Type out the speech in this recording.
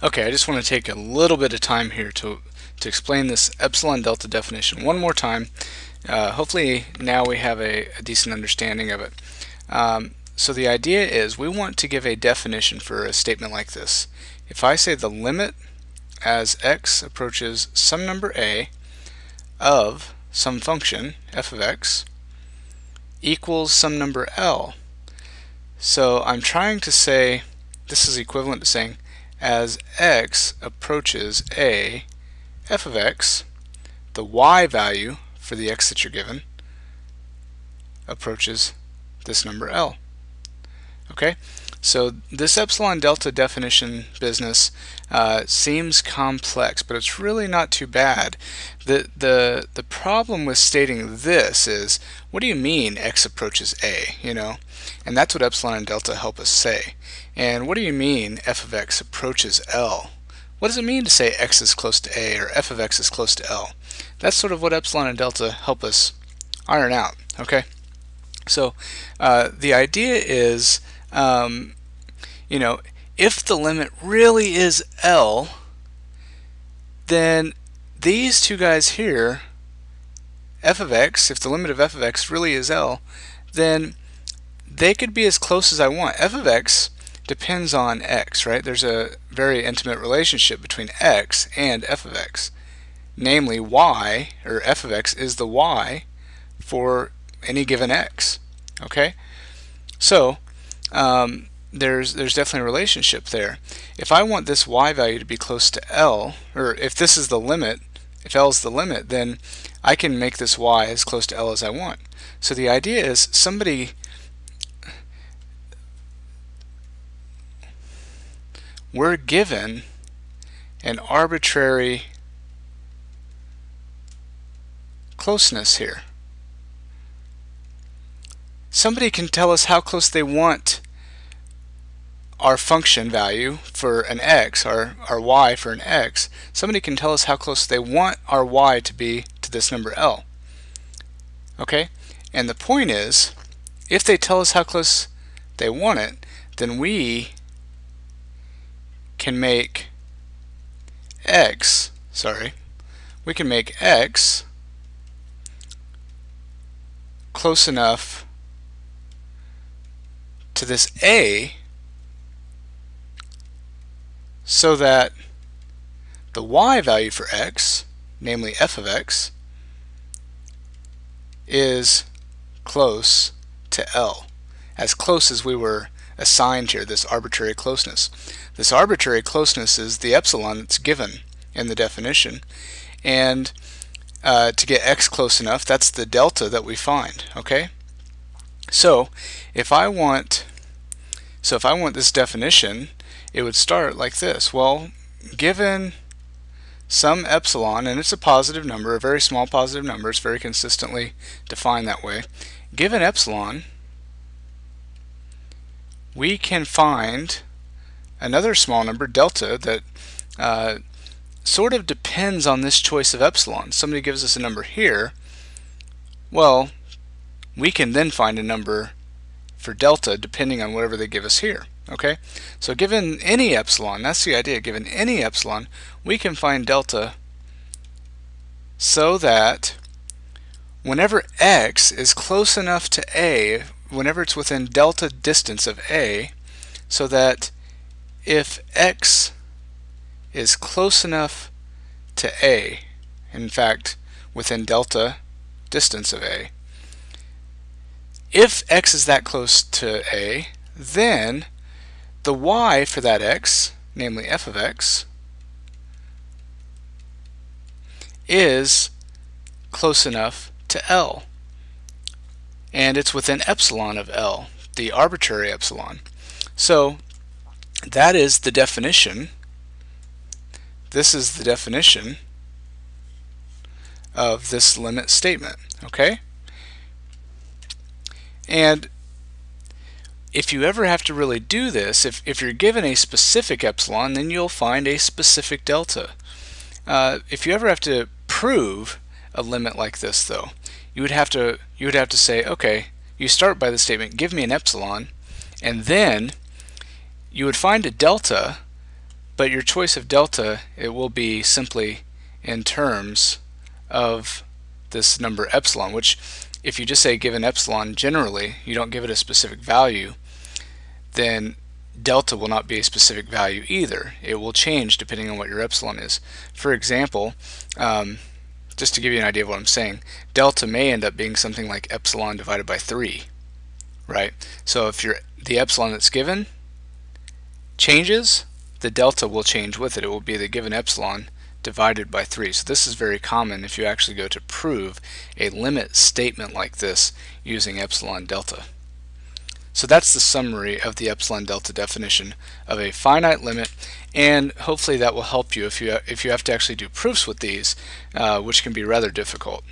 Okay, I just want to take a little bit of time here to explain this epsilon-delta definition one more time. Hopefully now we have a decent understanding of it. So the idea is we want to give a definition for a statement like this. If I say the limit as x approaches some number a of some function f of x equals some number L. So I'm trying to say this is equivalent to saying as x approaches a f of x, the y value for the x that you're given approaches this number L. Okay, so this epsilon delta definition business seems complex, but it's really not too bad. The problem with stating this is, what do you mean x approaches a? And that's what epsilon and delta help us say. And what do you mean f of x approaches L? What does it mean to say x is close to a or f of x is close to L? That's sort of what epsilon and delta help us iron out. Okay, so the idea is, if the limit really is L, then these two guys here, f of x, if the limit of f of x really is L, then they could be as close as I want. F of x depends on x, right? There's a very intimate relationship between x and f of x. Namely, y, or f of x, is the y for any given x. Okay? So, there's definitely a relationship there. If I want this y value to be close to L, or if this is the limit, if L is the limit, then I can make this y as close to L as I want. So the idea is we're given an arbitrary closeness here. Somebody can tell us how close they want our function value for an x, our y for an x. Somebody can tell us how close they want our y to be to this number L. Okay? And the point is, if they tell us how close they want it, then we can make x close enough to this a so that the y value for x, namely f of x, is close to L, as close as we were assigned here, this arbitrary closeness. This arbitrary closeness is the epsilon that's given in the definition, and to get x close enough, that's the delta that we find. Okay, so if I want this definition, it would start like this. Well, given some epsilon, and it's a positive number, a very small positive number, it's very consistently defined that way. Given epsilon, we can find another small number, delta, that sort of depends on this choice of epsilon. Somebody gives us a number here, well, we can then find a number for delta depending on whatever they give us here. Okay, so given any epsilon, that's the idea, given any epsilon, we can find delta so that whenever x is close enough to a, whenever it's within delta distance of a, so that if x is close enough to a, in fact within delta distance of a, if x is that close to a, then the y for that x, namely f of x, is close enough to L, and it's within epsilon of L, the arbitrary epsilon. So that is the definition. This is the definition of this limit statement. Okay, and if you ever have to really do this, if you're given a specific epsilon, then you'll find a specific delta. If you ever have to prove a limit like this, though, you would have to say, okay, you start by the statement, give me an epsilon, and then you would find a delta But your choice of delta, it will be simply in terms of this number epsilon, which if you just say given epsilon generally, you don't give it a specific value, then delta will not be a specific value either. It will change depending on what your epsilon is. For example, just to give you an idea of what I'm saying, delta may end up being something like epsilon divided by 3, right? So if the epsilon that's given changes, the delta will change with it. It will be the given epsilon divided by 3. So this is very common if you actually go to prove a limit statement like this using epsilon delta. So that's the summary of the epsilon delta definition of a finite limit, and hopefully that will help you if you have to actually do proofs with these, which can be rather difficult.